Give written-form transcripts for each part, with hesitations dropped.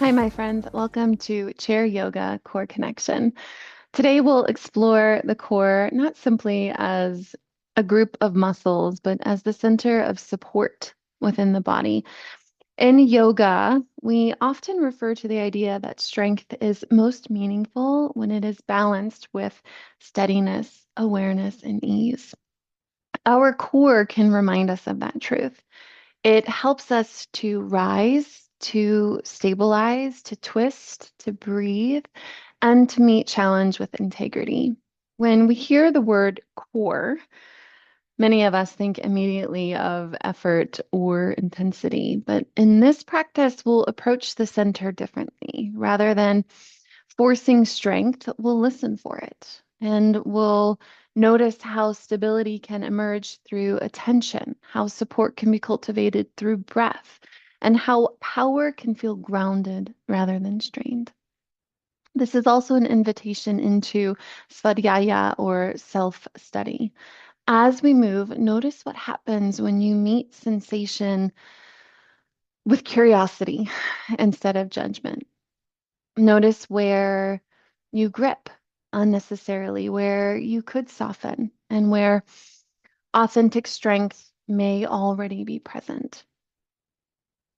Hi, my friends. Welcome to Chair Yoga Core Connection. Today, we'll explore the core not simply as a group of muscles, but as the center of support within the body. In yoga, we often refer to the idea that strength is most meaningful when it is balanced with steadiness, awareness, and ease. Our core can remind us of that truth. It helps us to rise, to stabilize, to twist, to breathe, and to meet challenge with integrity. When we hear the word core, many of us think immediately of effort or intensity, but in this practice, we'll approach the center differently. Rather than forcing strength, we'll listen for it and we'll notice how stability can emerge through attention, how support can be cultivated through breath, and how power can feel grounded rather than strained. This is also an invitation into svadhyaya or self-study. As we move, notice what happens when you meet sensation with curiosity instead of judgment. Notice where you grip unnecessarily, where you could soften, and where authentic strength may already be present.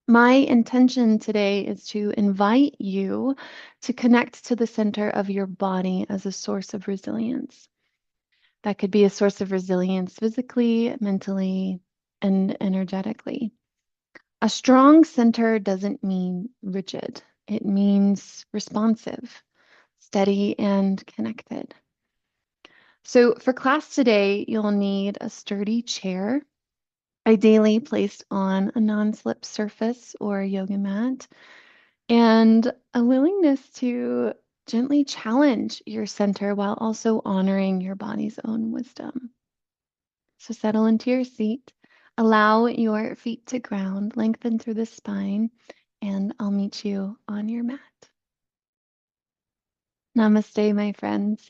My intention today is to invite you to connect to the center of your body as a source of resilience. That could be a source of resilience physically, mentally, and energetically. A strong center doesn't mean rigid, it means responsive, steady, and connected. So, for class today, you'll need a sturdy chair, ideally placed on a non slip surface or a yoga mat, and a willingness to gently challenge your center while also honoring your body's own wisdom. So settle into your seat, allow your feet to ground, lengthen through the spine, and I'll meet you on your mat. Namaste, my friends.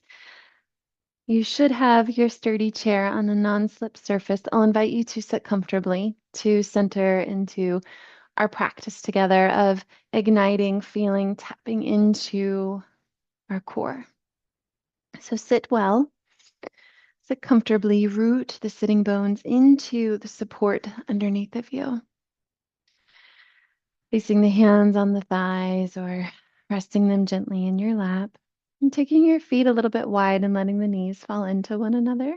You should have your sturdy chair on a non-slip surface. I'll invite you to sit comfortably to center into our practice together of igniting, feeling, tapping into our core. So sit well. Sit comfortably, root the sitting bones into the support underneath of you. Placing the hands on the thighs or resting them gently in your lap. And taking your feet a little bit wide and letting the knees fall into one another.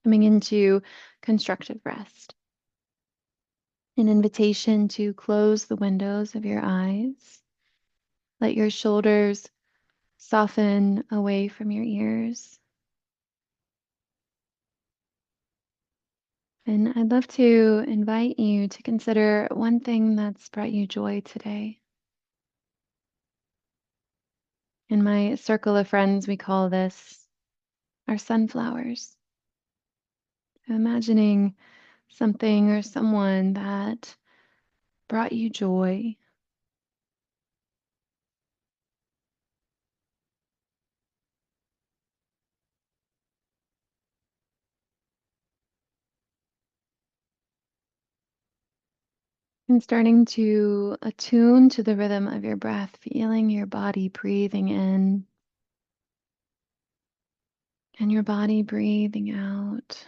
Coming into constructive rest. An invitation to close the windows of your eyes. Let your shoulders soften away from your ears. And I'd love to invite you to consider one thing that's brought you joy today. In my circle of friends, we call this our sunflowers. Imagining something or someone that brought you joy. And starting to attune to the rhythm of your breath, feeling your body breathing in and your body breathing out.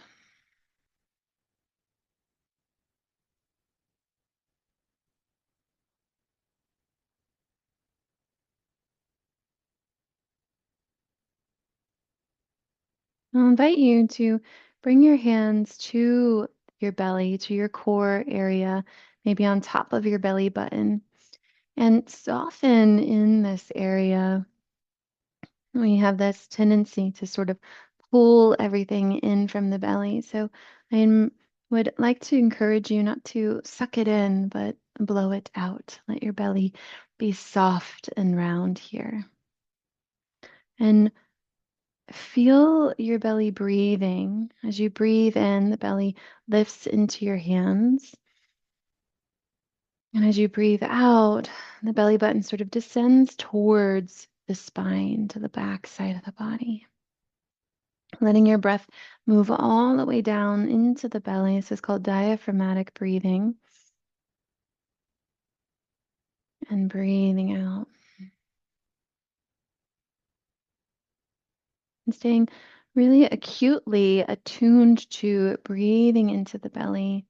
I'll invite you to bring your hands to your belly, to your core area, maybe on top of your belly button, and soften in this area. We have this tendency to sort of pull everything in from the belly. So I would like to encourage you not to suck it in, but blow it out. Let your belly be soft and round here. And feel your belly breathing. As you breathe in, the belly lifts into your hands. And as you breathe out, the belly button sort of descends towards the spine, to the back side of the body. Letting your breath move all the way down into the belly. This is called diaphragmatic breathing. And breathing out. And staying really acutely attuned to breathing into the belly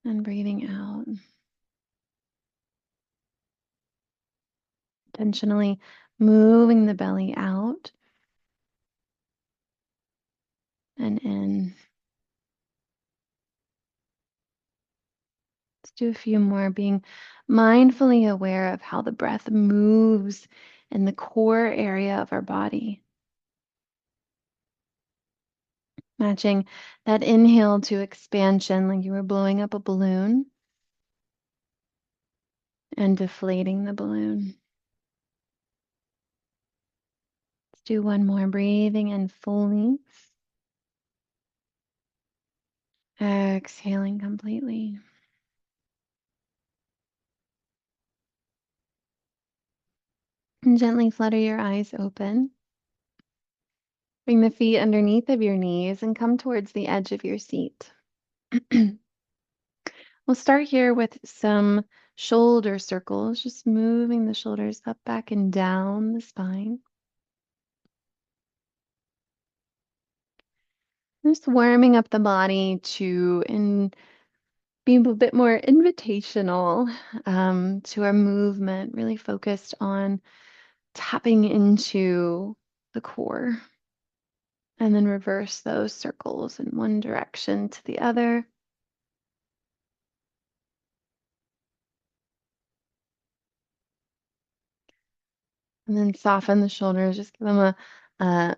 and breathing out. Intentionally moving the belly out and in. Let's do a few more, being mindfully aware of how the breath moves in the core area of our body. Matching that inhale to expansion like you were blowing up a balloon and deflating the balloon. Let's do one more, breathing in fully. Exhaling completely. And gently flutter your eyes open. Bring the feet underneath of your knees and come towards the edge of your seat. We'll start here with some shoulder circles, just moving the shoulders up, back, and down the spine. Just warming up the body to be a bit more invitational to our movement, really focused on tapping into the core. And then reverse those circles in one direction to the other. And then soften the shoulders, just give them a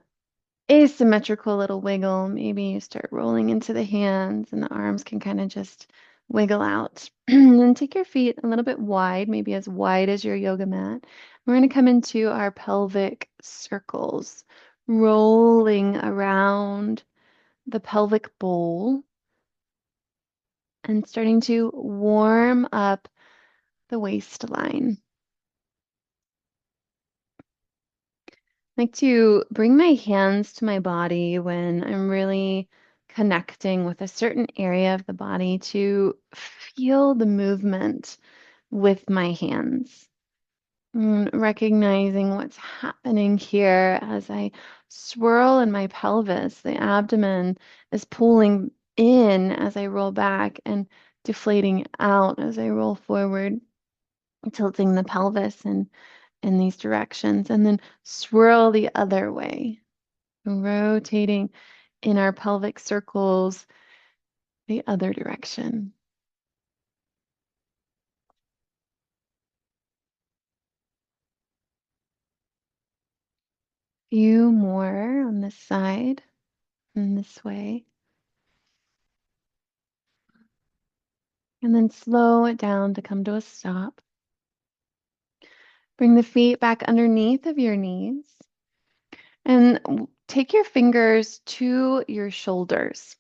asymmetrical little wiggle. Maybe you start rolling into the hands and the arms can kind of just wiggle out. And then take your feet a little bit wide, maybe as wide as your yoga mat. We're going to come into our pelvic circles, rolling around the pelvic bowl and starting to warm up the waistline. I like to bring my hands to my body when I'm really connecting with a certain area of the body to feel the movement with my hands. Recognizing what's happening here as I swirl in my pelvis. The abdomen is pulling in as I roll back and deflating out as I roll forward, tilting the pelvis in these directions, and then swirl the other way, rotating in our pelvic circles the other direction. Few more on this side and this way. And then slow it down to come to a stop. Bring the feet back underneath of your knees and take your fingers to your shoulders.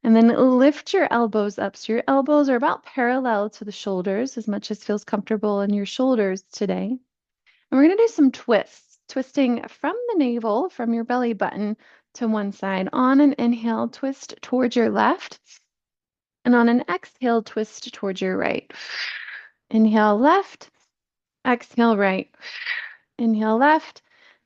And then lift your elbows up. So your elbows are about parallel to the shoulders as much as feels comfortable in your shoulders today. And we're going to do some twists, twisting from the navel, from your belly button to one side. On an inhale, twist towards your left. And on an exhale, twist towards your right. Inhale left, exhale right. Inhale left,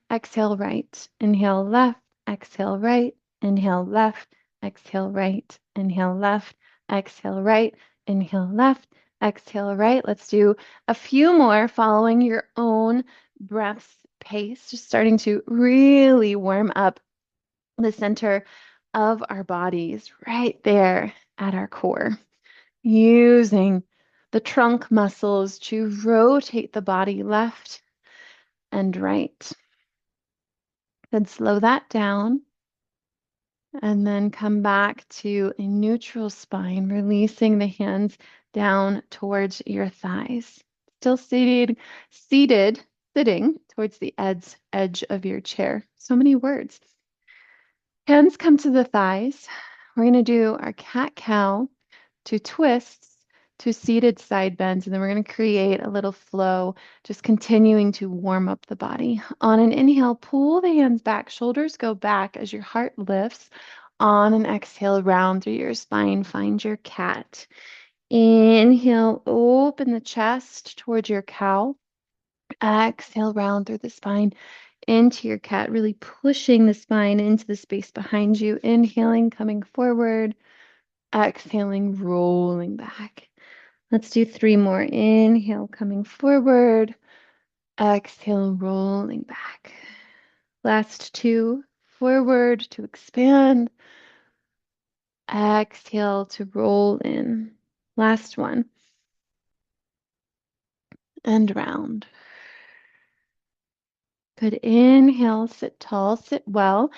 exhale right. Inhale left, exhale right. Inhale left, exhale right. Inhale left, exhale right. Inhale left, exhale right. Let's do a few more following your own breath's pace, just starting to really warm up the center of our bodies right there at our core, using the trunk muscles to rotate the body left and right. Then slow that down and then come back to a neutral spine, releasing the hands down towards your thighs. Still sitting towards the edge of your chair. So many words. Hands come to the thighs. We're going to do our cat-cow to twists to seated side bends, and then we're going to create a little flow, just continuing to warm up the body. On an inhale, pull the hands back, shoulders go back as your heart lifts. On an exhale, round through your spine, find your cat. Inhale, open the chest towards your cow. Exhale, round through the spine into your cat, really pushing the spine into the space behind you. Inhaling, coming forward. Exhaling, rolling back. Let's do 3 more. Inhale, coming forward. Exhale, rolling back. Last 2. Forward to expand. Exhale to roll in. Last one. And round. Good. Inhale, sit tall, sit well.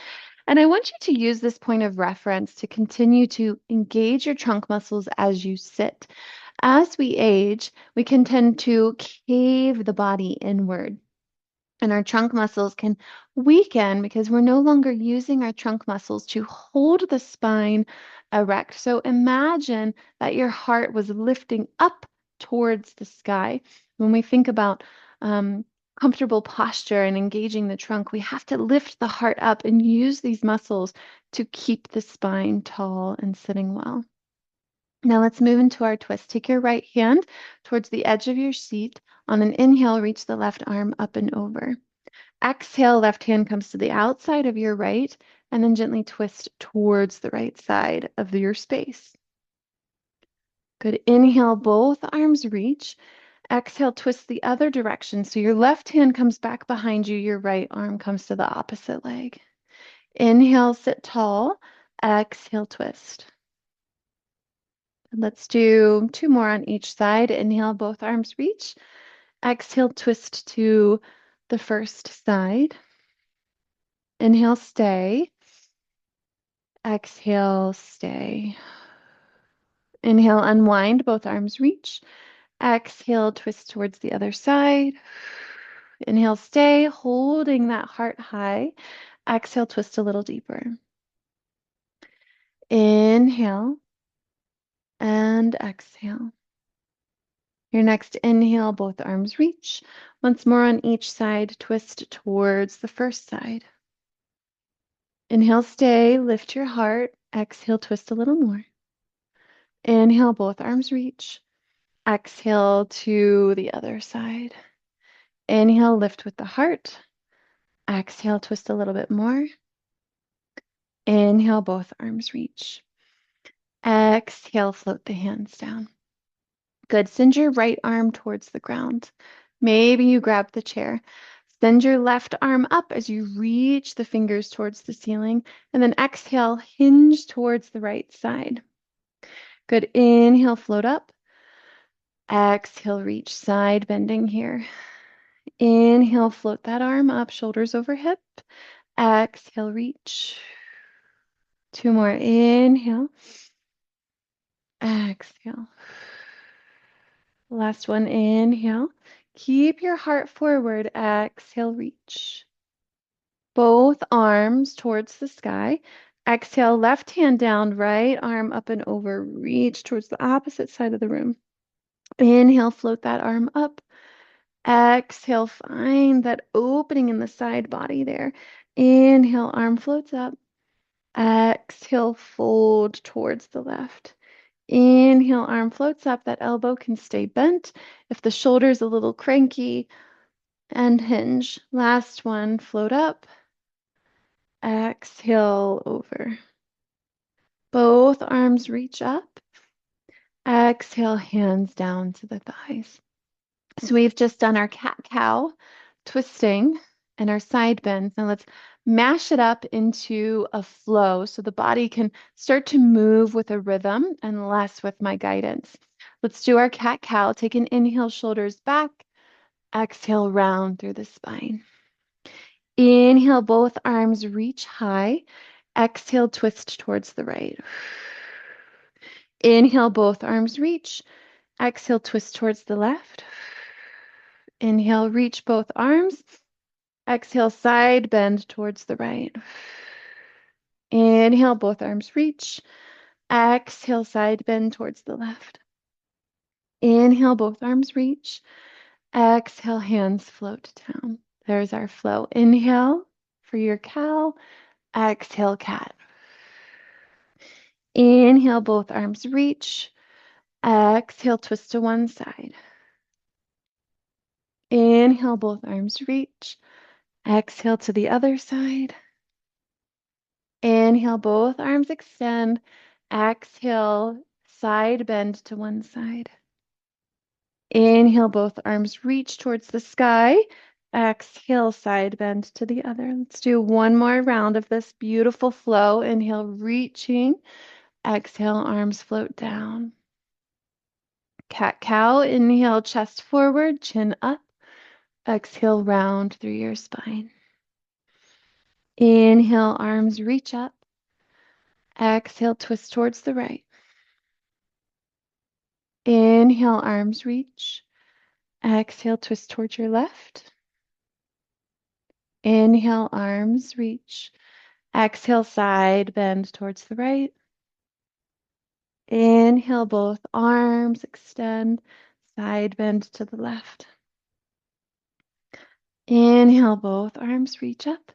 And I want you to use this point of reference to continue to engage your trunk muscles as you sit. As we age, we can tend to cave the body inward, and our trunk muscles can weaken because we're no longer using our trunk muscles to hold the spine erect. So imagine that your heart was lifting up towards the sky. When we think about comfortable posture and engaging the trunk, we have to lift the heart up and use these muscles to keep the spine tall and sitting well. Now let's move into our twist. Take your right hand towards the edge of your seat. On an inhale, reach the left arm up and over. Exhale, left hand comes to the outside of your right, and then gently twist towards the right side of your space. Good. Inhale, both arms reach. Exhale, twist the other direction. So your left hand comes back behind you, your right arm comes to the opposite leg. Inhale, sit tall. Exhale, twist. Let's do 2 more on each side. Inhale, both arms reach. Exhale, twist to the first side. Inhale, stay. Exhale, stay. Inhale, unwind, both arms reach. Exhale, twist towards the other side. Inhale, stay, holding that heart high. Exhale, twist a little deeper. Inhale and exhale. Your next inhale, both arms reach. Once more on each side, twist towards the first side. Inhale, stay, lift your heart. Exhale, twist a little more. Inhale, both arms reach. Exhale to the other side. Inhale, lift with the heart. Exhale, twist a little bit more. Inhale, both arms reach. Exhale, float the hands down. Good. Send your right arm towards the ground. Maybe you grab the chair. Send your left arm up as you reach the fingers towards the ceiling. And then exhale, hinge towards the right side. Good. Inhale, float up. Exhale, reach, side bending here. Inhale, float that arm up, shoulders over hip. Exhale, reach. 2 more. Inhale. Exhale. Last one. Inhale. Keep your heart forward. Exhale, reach. Both arms towards the sky. Exhale, left hand down, right arm up and over. Reach towards the opposite side of the room. Inhale, float that arm up. Exhale, find that opening in the side body there. Inhale, arm floats up. Exhale, fold towards the left. Inhale, arm floats up. That elbow can stay bent. If the shoulder's a little cranky, and hinge. Last one, float up. Exhale, over. Both arms reach up. Exhale, hands down to the thighs. So we've just done our cat-cow twisting and our side bends. Now let's mash it up into a flow so the body can start to move with a rhythm and less with my guidance. Let's do our cat-cow. Take an inhale, shoulders back. Exhale, round through the spine. Inhale, both arms reach high. Exhale, twist towards the right. Inhale, both arms reach. Exhale, twist towards the left. Inhale, reach both arms. Exhale, side bend towards the right. Inhale, both arms reach. Exhale, side bend towards the left. Inhale, both arms reach. Exhale, hands float down. There's our flow. Inhale for your cow. Exhale, cat. Inhale, both arms reach. Exhale, twist to one side. Inhale, both arms reach. Exhale to the other side. Inhale, both arms extend. Exhale, side bend to one side. Inhale, both arms reach towards the sky. Exhale, side bend to the other. Let's do one more round of this beautiful flow. Inhale, reaching. Exhale, arms float down. Cat-cow. Inhale, chest forward, chin up. Exhale, round through your spine. Inhale, arms reach up. Exhale, twist towards the right. Inhale, arms reach. Exhale, twist towards your left. Inhale, arms reach. Exhale, side bend towards the right. Inhale, both arms extend. Side bend to the left. Inhale, both arms reach up.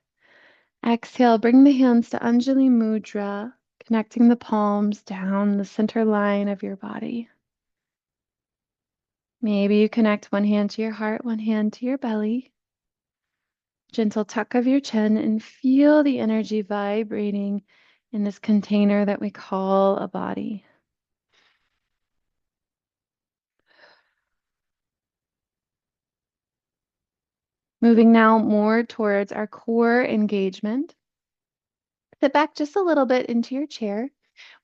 Exhale, bring the hands to Anjali Mudra, connecting the palms down the center line of your body. Maybe you connect one hand to your heart, one hand to your belly. Gentle tuck of your chin and feel the energy vibrating in this container that we call a body. Moving now more towards our core engagement. Sit back just a little bit into your chair.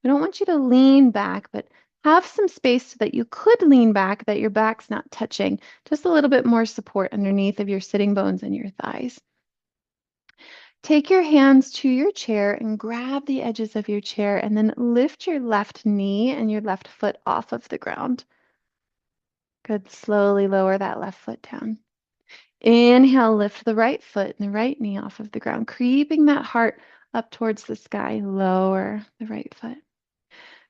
We don't want you to lean back, but have some space so that you could lean back, that your back's not touching. Just a little bit more support underneath of your sitting bones and your thighs. Take your hands to your chair and grab the edges of your chair and then lift your left knee and your left foot off of the ground. Good. Slowly lower that left foot down. Inhale, lift the right foot and the right knee off of the ground, creeping that heart up towards the sky. Lower the right foot.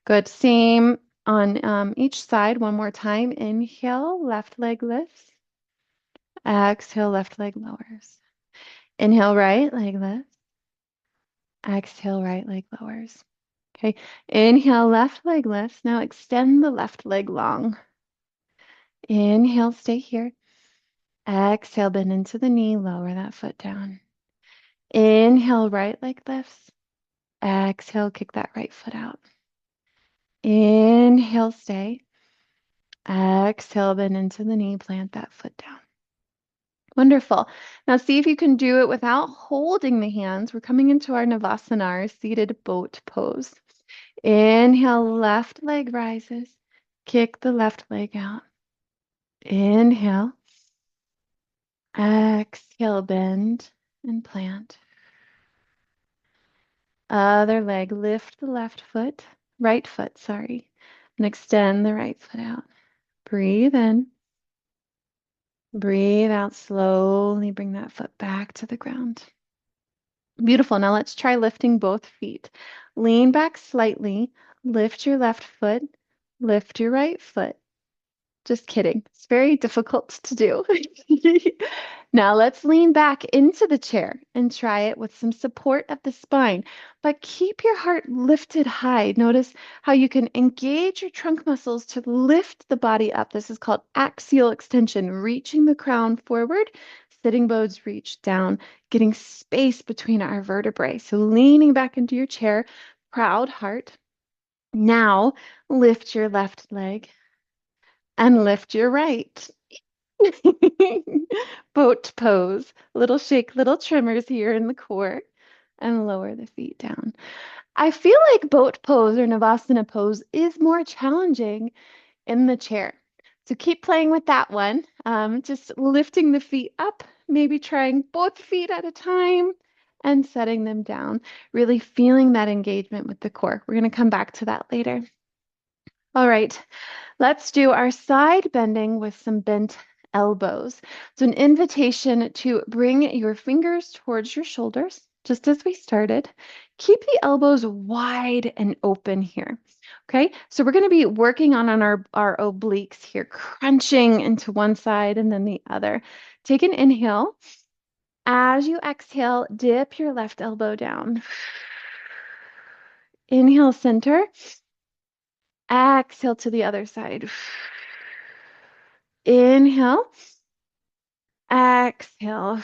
Good. Same on each side. One more time. Inhale, left leg lifts. Exhale, left leg lowers. Inhale, right leg lifts. Exhale, right leg lowers. Okay. Inhale, left leg lifts. Now extend the left leg long. Inhale, stay here. Exhale, bend into the knee, lower that foot down. Inhale, right leg lifts. Exhale, kick that right foot out. Inhale, stay. Exhale, bend into the knee, plant that foot down. Wonderful. Now see if you can do it without holding the hands. We're coming into our Navasana, our seated boat pose. Inhale, left leg rises. Kick the left leg out. Inhale. Exhale, bend and plant. Other leg, lift the right foot, sorry, and extend the right foot out. Breathe in. Breathe out slowly. Bring that foot back to the ground. Beautiful. Now let's try lifting both feet. Lean back slightly. Lift your left foot. Lift your right foot. Just kidding. It's very difficult to do. Now let's lean back into the chair and try it with some support of the spine, but keep your heart lifted high. Notice how you can engage your trunk muscles to lift the body up. This is called axial extension, reaching the crown forward, sitting bones reach down, getting space between our vertebrae. So leaning back into your chair, proud heart. Now lift your left leg and lift your right. Boat pose. Little shake, little tremors here in the core, and lower the feet down. I feel like boat pose or Navasana pose is more challenging in the chair. So keep playing with that one. Just lifting the feet up, maybe trying both feet at a time and setting them down. Really feeling that engagement with the core. We're going to come back to that later. All right, let's do our side bending with some bent elbows. So an invitation to bring your fingers towards your shoulders, just as we started. Keep the elbows wide and open here. Okay, so we're going to be working on our obliques here, crunching into one side and then the other. Take an inhale. As you exhale, dip your left elbow down. Inhale, center. Exhale to the other side. Inhale. Exhale.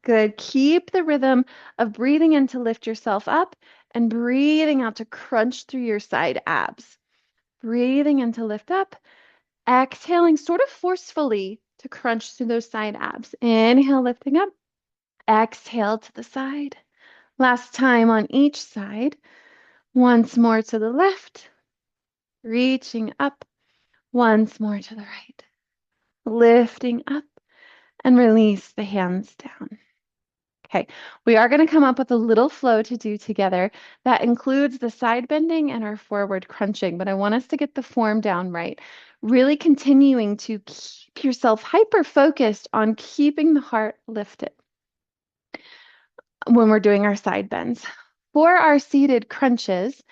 Good. Keep the rhythm of breathing in to lift yourself up and breathing out to crunch through your side abs. Breathing in to lift up, exhaling sort of forcefully to crunch through those side abs. Inhale, lifting up. Exhale to the side. Last time on each side. Once more to the left. Reaching up. Once more to the right. Lifting up and release the hands down. Okay, we are going to come up with a little flow to do together that includes the side bending and our forward crunching, but I want us to get the form down right. Really continuing to keep yourself hyper focused on keeping the heart lifted when we're doing our side bends. For our seated crunches,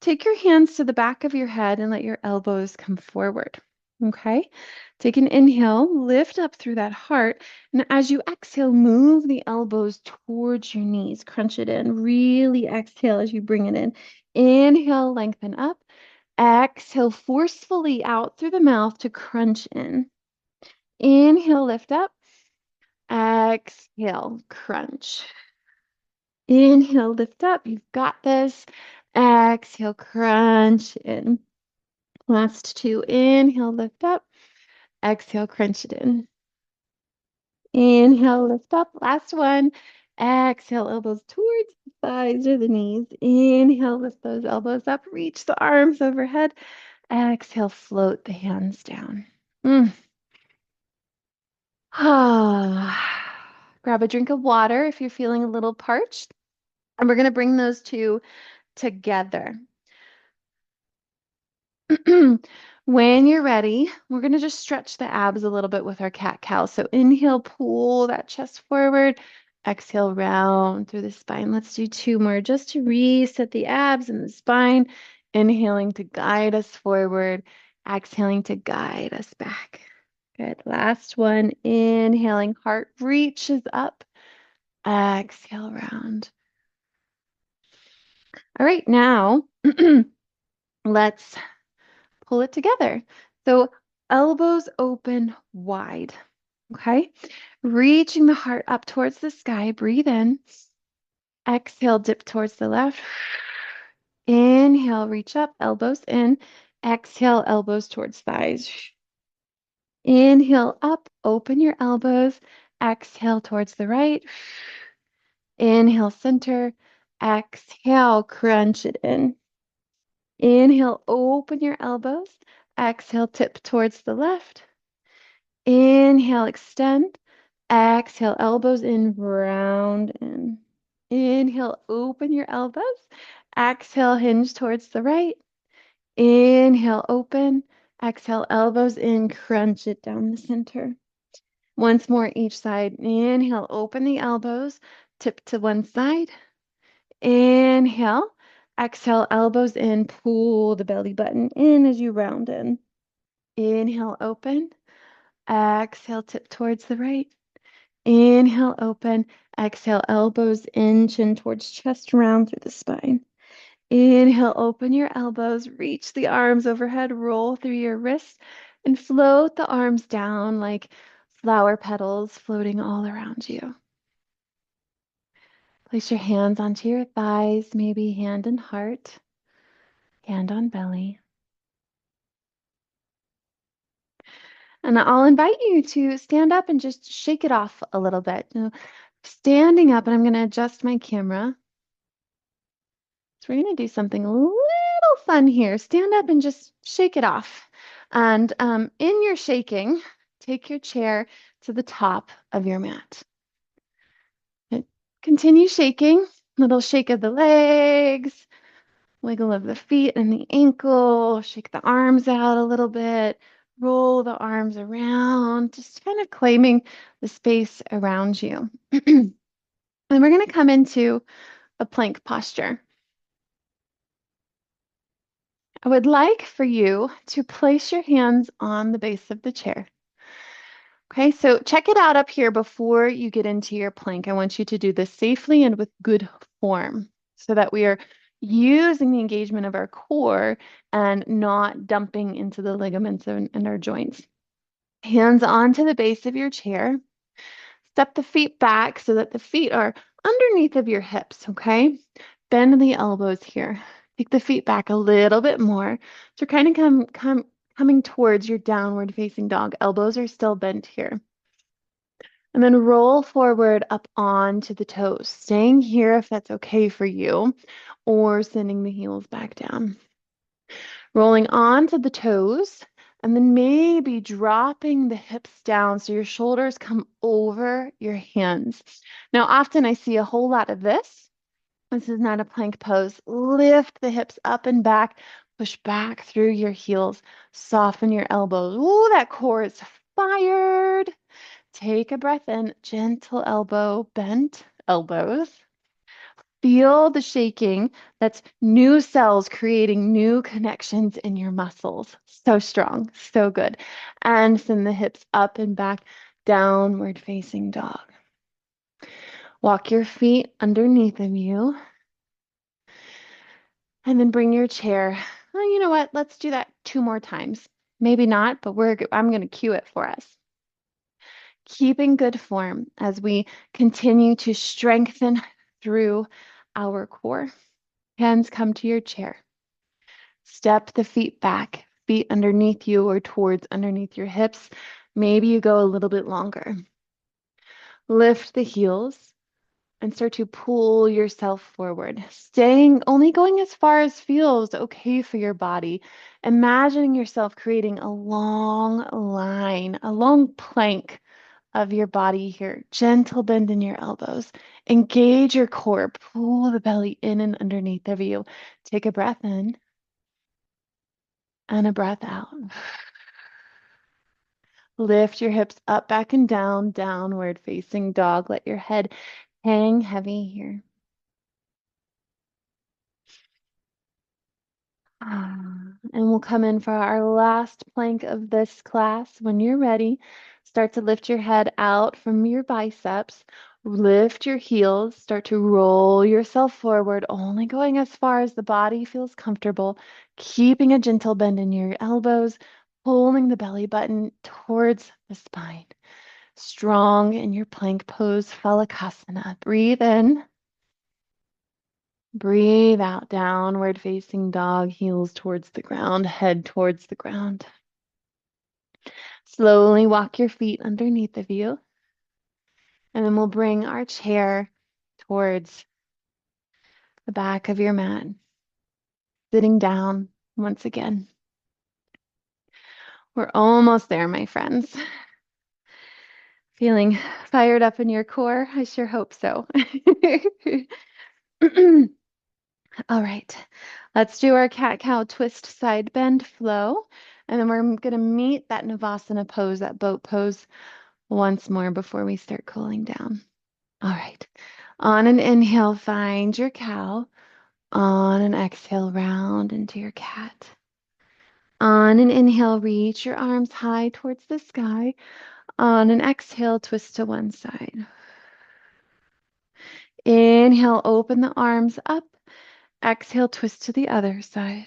take your hands to the back of your head and let your elbows come forward. Okay, take an inhale, lift up through that heart, and as you exhale, move the elbows towards your knees, crunch it in. Really exhale as you bring it in. Inhale, lengthen up. Exhale, forcefully out through the mouth to crunch in. Inhale, lift up. Exhale, crunch. Inhale, lift up. You've got this. Exhale, crunch in. Last two. Inhale, lift up. Exhale, crunch it in. Inhale, lift up. Last one. Exhale, elbows towards the thighs or the knees. Inhale, lift those elbows up. Reach the arms overhead. Exhale, float the hands down. Grab a drink of water if you're feeling a little parched. And we're going to bring those two together. When you're ready, we're going to just stretch the abs a little bit with our cat-cow. So inhale, pull that chest forward. Exhale, round through the spine. Let's do two more just to reset the abs and the spine. Inhaling to guide us forward. Exhaling to guide us back. Good. Last one. Inhaling, heart reaches up. Exhale, round. All right, now let's pull it together. So elbows open wide, okay? Reaching the heart up towards the sky. Breathe in. Exhale, dip towards the left. Inhale, reach up, elbows in. Exhale, elbows towards thighs. Inhale, up, open your elbows. Exhale towards the right. Inhale, center. Exhale, crunch it in. Inhale, open your elbows. Exhale, tip towards the left. Inhale, extend. Exhale, elbows in, round in. Inhale, open your elbows. Exhale, hinge towards the right. Inhale, open. Exhale, elbows in, crunch it down the center. Once more each side. Inhale, open the elbows. Tip to one side. Inhale. Exhale, elbows in, pull the belly button in as you round in. Inhale, open. Exhale, tip towards the right. Inhale, open. Exhale, elbows in, chin towards chest, round through the spine. Inhale, open your elbows, reach the arms overhead, roll through your wrists, and float the arms down like flower petals floating all around you. Place your hands onto your thighs, maybe hand and heart, hand on belly. And I'll invite you to stand up and just shake it off a little bit. Standing up, and I'm going to adjust my camera. So we're going to do something a little fun here. Stand up and just shake it off. And in your shaking, take your chair to the top of your mat. And continue shaking. Little shake of the legs, wiggle of the feet and the ankle, shake the arms out a little bit, roll the arms around, just kind of claiming the space around you. And we're going to come into a plank posture. I would like for you to place your hands on the base of the chair. Okay, so check it out up here before you get into your plank. I want you to do this safely and with good form so that we are using the engagement of our core and not dumping into the ligaments and our joints. Hands onto the base of your chair. Step the feet back so that the feet are underneath of your hips, okay? Bend the elbows here. Take the feet back a little bit more. So kind of coming towards your downward facing dog. Elbows are still bent here. And then roll forward up onto the toes, staying here if that's okay for you, or sending the heels back down. Rolling onto the toes, and then maybe dropping the hips down so your shoulders come over your hands. Now, often I see a whole lot of this. This is not a plank pose. Lift the hips up and back, push back through your heels, soften your elbows. Ooh, that core is fired. Take a breath in, gentle elbow, bent elbows. Feel the shaking. That's new cells creating new connections in your muscles. So strong, so good. And send the hips up and back, downward facing dog. Walk your feet underneath of you. And then bring your chair. Well, you know what? Let's do that 2 more times. Maybe not, but I'm going to cue it for us. Keeping good form as we continue to strengthen through our core. Hands come to your chair. Step the feet back, feet underneath you or towards underneath your hips. Maybe you go a little bit longer. Lift the heels and start to pull yourself forward, only going as far as feels okay for your body. Imagining yourself creating a long line, a long plank of your body here. Gentle bend in your elbows. Engage your core. Pull the belly in and underneath of you. Take a breath in and a breath out. Lift your hips up, back, and down, downward facing dog. Let your head hang heavy here. And we'll come in for our last plank of this class. When you're ready, start to lift your head out from your biceps. Lift your heels. Start to roll yourself forward, only going as far as the body feels comfortable. Keeping a gentle bend in your elbows, pulling the belly button towards the spine. Strong in your plank pose, Phalakasana. Breathe in. Breathe out, downward facing dog, heels towards the ground, head towards the ground. Slowly walk your feet underneath of you. And then we'll bring our chair towards the back of your mat. Sitting down once again. We're almost there, my friends. Feeling fired up in your core? I sure hope so. All right, let's do our cat-cow twist side bend flow. And then we're going to meet that Navasana pose, that boat pose, once more before we start cooling down. All right, on an inhale, find your cow. On an exhale, round into your cat. On an inhale, reach your arms high towards the sky. On an exhale, twist to one side. Inhale, open the arms up. Exhale, twist to the other side.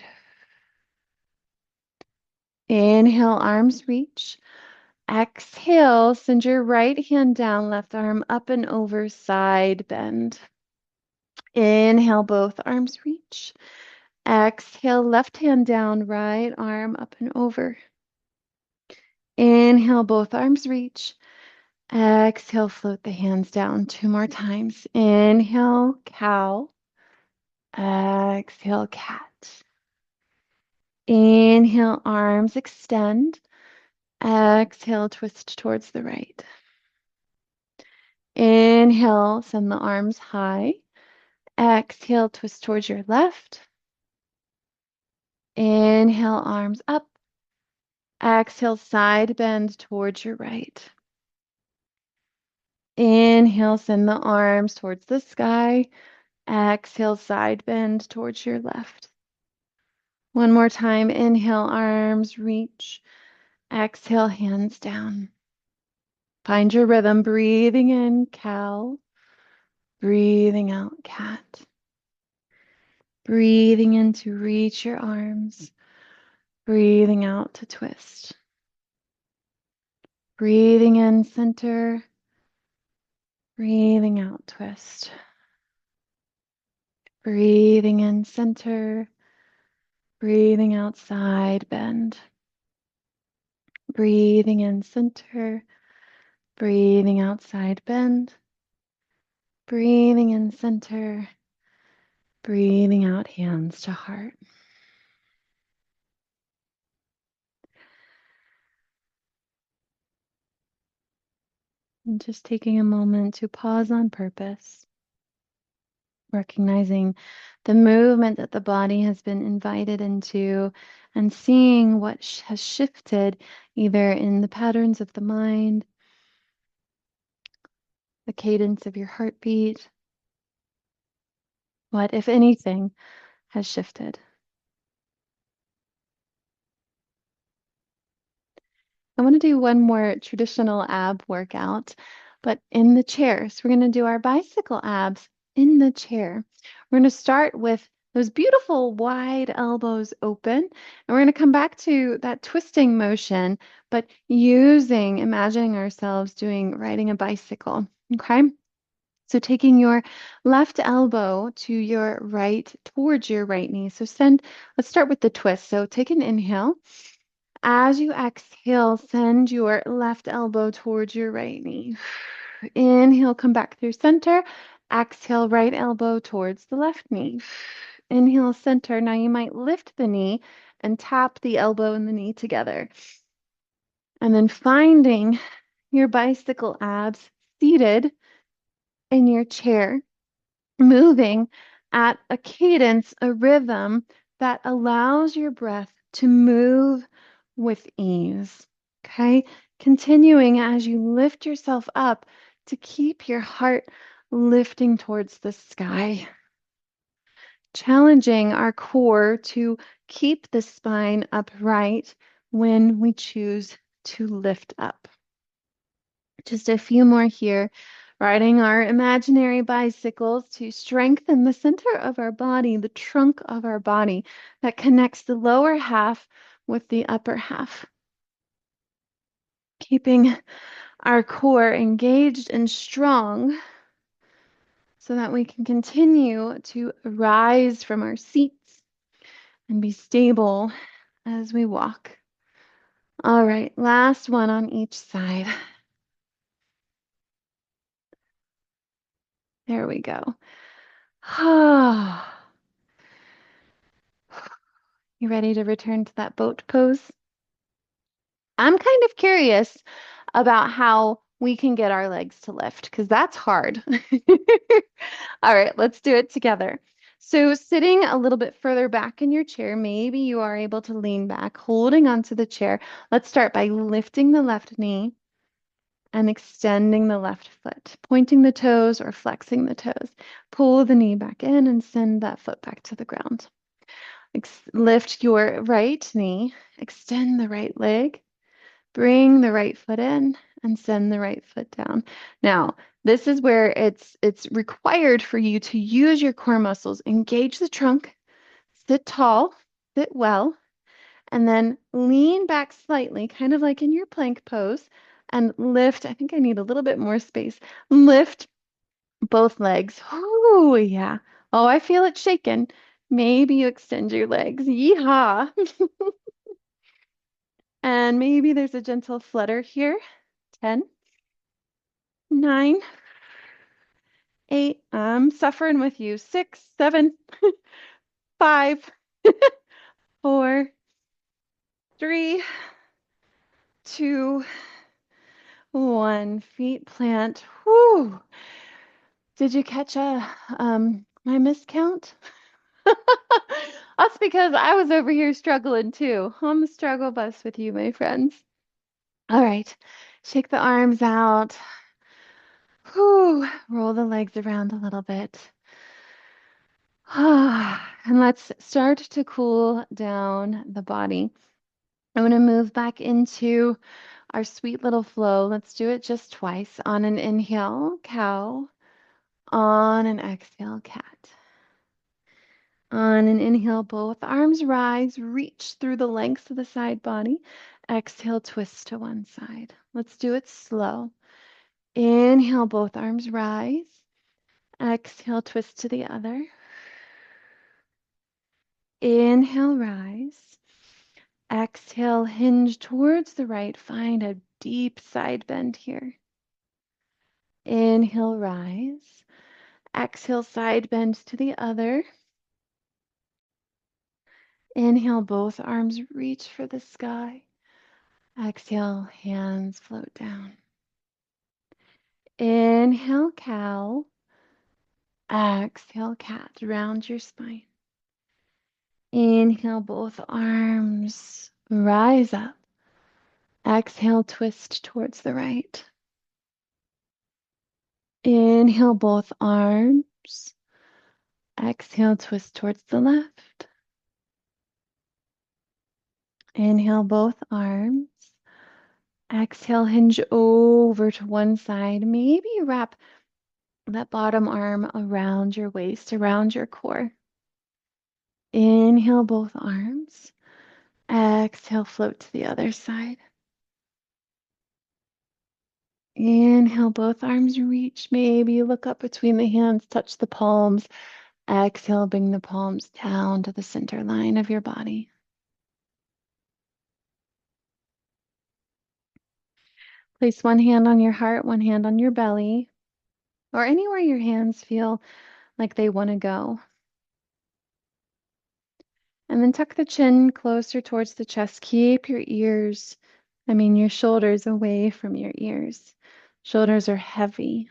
Inhale, arms reach. Exhale, send your right hand down, left arm up and over, side bend. Inhale, both arms reach. Exhale, left hand down, right arm up and over. Inhale, both arms reach. Exhale, float the hands down 2 more times. Inhale, cow. Exhale, cat. Inhale, arms extend. Exhale, twist towards the right. Inhale, send the arms high. Exhale, twist towards your left. Inhale, arms up. Exhale, side bend towards your right. Inhale, send the arms towards the sky. Exhale, side bend towards your left. One more time. Inhale, arms reach. Exhale, hands down. Find your rhythm. Breathing in, cow. Breathing out, cat. Breathing in to reach your arms. Breathing out to twist. Breathing in, center. Breathing out, twist. Breathing in, center. Breathing out, side bend. Breathing in, center. Breathing out, side bend. Breathing in, center. Breathing out, hands to heart. And just taking a moment to pause on purpose, recognizing the movement that the body has been invited into and seeing what has shifted either in the patterns of the mind, the cadence of your heartbeat, what, if anything, has shifted. I want to do one more traditional ab workout, but in the chair. So we're going to do our bicycle abs in the chair. We're going to start with those beautiful wide elbows open, and we're going to come back to that twisting motion, but imagining ourselves riding a bicycle. Okay? So taking your left elbow to your right, towards your right knee. So let's start with the twist. So take an inhale. As you exhale, send your left elbow towards your right knee. Inhale, come back through center. Exhale, right elbow towards the left knee. Inhale, center. Now you might lift the knee and tap the elbow and the knee together. And then finding your bicycle abs seated in your chair, moving at a cadence, a rhythm that allows your breath to move with ease. Okay? Continuing as you lift yourself up to keep your heart lifting towards the sky. Challenging our core to keep the spine upright when we choose to lift up. Just a few more here. Riding our imaginary bicycles to strengthen the center of our body, the trunk of our body that connects the lower half with the upper half. Keeping our core engaged and strong so that we can continue to rise from our seats and be stable as we walk. All right, last one on each side. There we go. You ready to return to that boat pose? I'm kind of curious about how we can get our legs to lift because that's hard. All right, let's do it together. So sitting a little bit further back in your chair, maybe you are able to lean back, holding onto the chair. Let's start by lifting the left knee and extending the left foot, pointing the toes or flexing the toes. Pull the knee back in and send that foot back to the ground. Lift your right knee, extend the right leg, bring the right foot in and send the right foot down. Now, this is where it's required for you to use your core muscles, engage the trunk, sit tall, sit well, and then lean back slightly, kind of like in your plank pose, and lift. I think I need a little bit more space. Lift both legs. Oh, yeah. Oh, I feel it shaking. Maybe you extend your legs. Yeehaw. And maybe there's a gentle flutter here. 10, 9, 8. I'm suffering with you. 6, 7, 5, 4, 3, 2, 1. Feet plant. Whew. Did you catch my miscount? That's because I was over here struggling too. On the struggle bus with you, my friends. All right. Shake the arms out. Whew. Roll the legs around a little bit. And let's start to cool down the body. I'm going to move back into our sweet little flow. Let's do it just twice. On an inhale, cow. On an exhale, cat. On an inhale, both arms rise, reach through the length of the side body. Exhale, twist to one side. Let's do it slow. Inhale, both arms rise. Exhale, twist to the other. Inhale, rise. Exhale, hinge towards the right. Find a deep side bend here. Inhale, rise. Exhale, side bend to the other. Inhale, both arms reach for the sky. Exhale, hands float down. Inhale, cow. Exhale, cat. Round your spine. Inhale, both arms rise up. Exhale, twist towards the right. Inhale, both arms. Exhale, twist towards the left. Inhale, both arms. Exhale, hinge over to one side. Maybe wrap that bottom arm around your waist, around your core. Inhale, both arms. Exhale, float to the other side. Inhale, both arms reach. Maybe look up between the hands, touch the palms. Exhale, bring the palms down to the center line of your body. Place one hand on your heart, one hand on your belly, or anywhere your hands feel like they want to go. And then tuck the chin closer towards the chest. Keep your your shoulders away from your ears. Shoulders are heavy.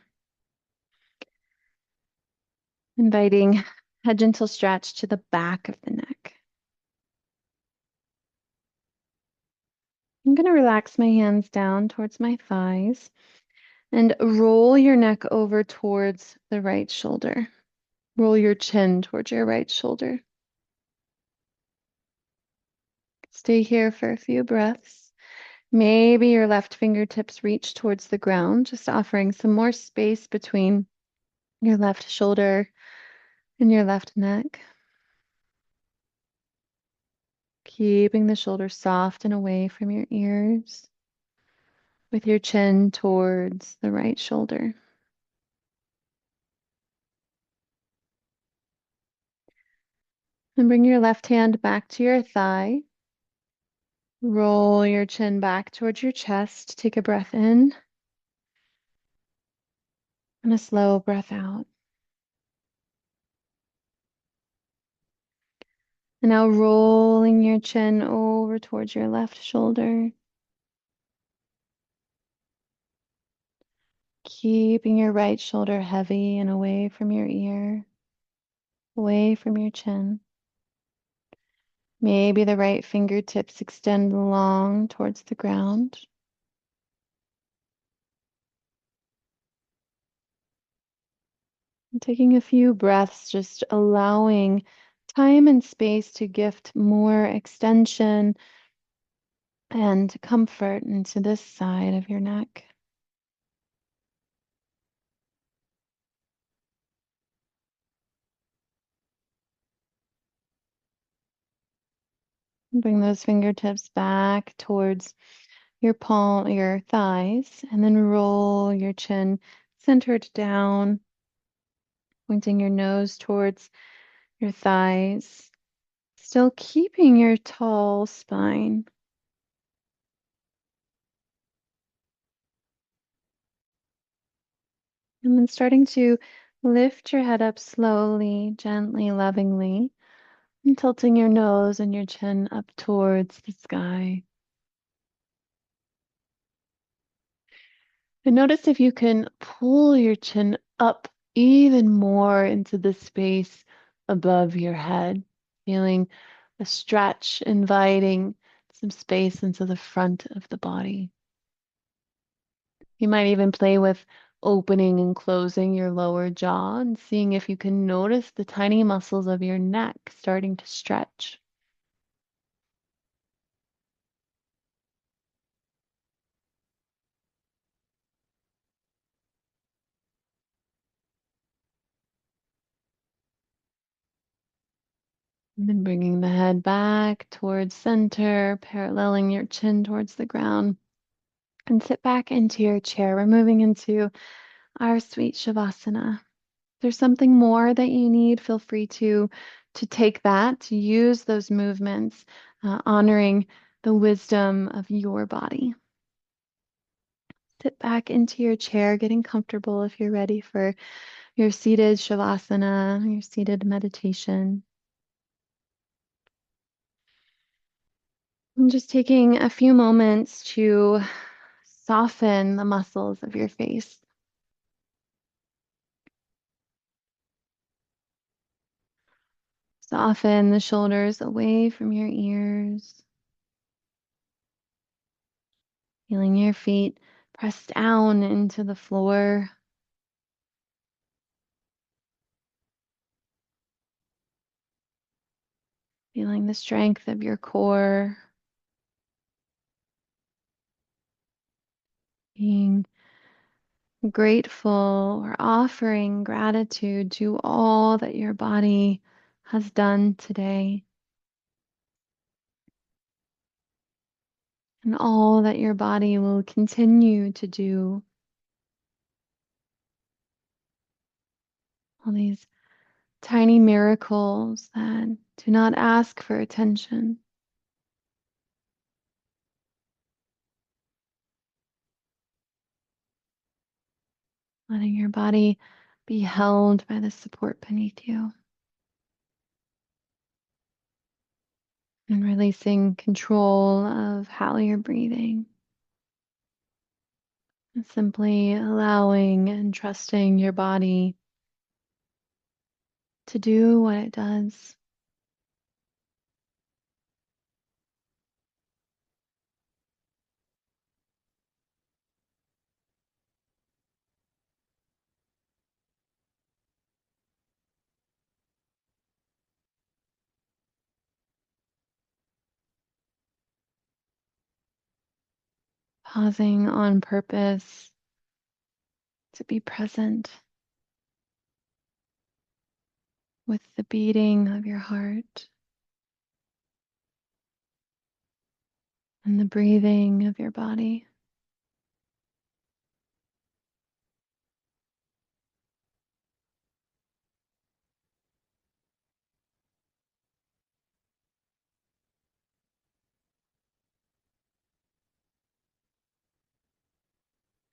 Inviting a gentle stretch to the back of the neck. I'm going to relax my hands down towards my thighs and roll your neck over towards the right shoulder. Roll your chin towards your right shoulder. Stay here for a few breaths. Maybe your left fingertips reach towards the ground, just offering some more space between your left shoulder and your left neck. Keeping the shoulders soft and away from your ears, with your chin towards the right shoulder. And bring your left hand back to your thigh. Roll your chin back towards your chest. Take a breath in and a slow breath out. And now rolling your chin over towards your left shoulder. Keeping your right shoulder heavy and away from your ear, away from your chin. Maybe the right fingertips extend long towards the ground. And taking a few breaths, just allowing time and space to gift more extension and comfort into this side of your neck. Bring those fingertips back towards your palm, your thighs, and then roll your chin centered down, pointing your nose towards your thighs, still keeping your tall spine. And then starting to lift your head up slowly, gently, lovingly, and tilting your nose and your chin up towards the sky. And notice if you can pull your chin up even more into the space above your head, feeling a stretch, inviting some space into the front of the body. You might even play with opening and closing your lower jaw and seeing if you can notice the tiny muscles of your neck starting to stretch. And then bringing the head back towards center, paralleling your chin towards the ground. And sit back into your chair. We're moving into our sweet Shavasana. If there's something more that you need, feel free to take that, to use those movements, honoring the wisdom of your body. Sit back into your chair, getting comfortable if you're ready for your seated Shavasana, your seated meditation. And just taking a few moments to soften the muscles of your face. Soften the shoulders away from your ears. Feeling your feet press down into the floor. Feeling the strength of your core. Being grateful or offering gratitude to all that your body has done today and all that your body will continue to do. All these tiny miracles that do not ask for attention. Letting your body be held by the support beneath you. And releasing control of how you're breathing. And simply allowing and trusting your body to do what it does. Pausing on purpose to be present with the beating of your heart and the breathing of your body.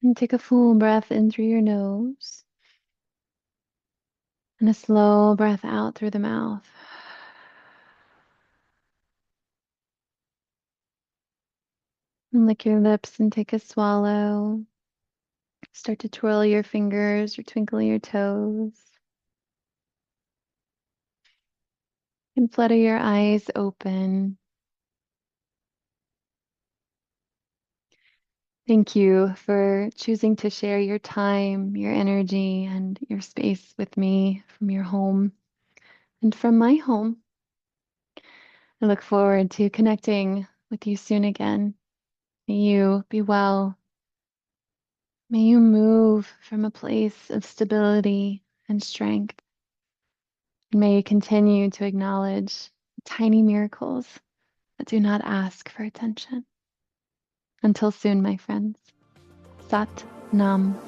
And take a full breath in through your nose and a slow breath out through the mouth. And lick your lips and take a swallow. Start to twirl your fingers or twinkle your toes. And flutter your eyes open. Thank you for choosing to share your time, your energy, and your space with me from your home and from my home. I look forward to connecting with you soon again. May you be well. May you move from a place of stability and strength. May you continue to acknowledge tiny miracles that do not ask for attention. Until soon, my friends. Sat Nam.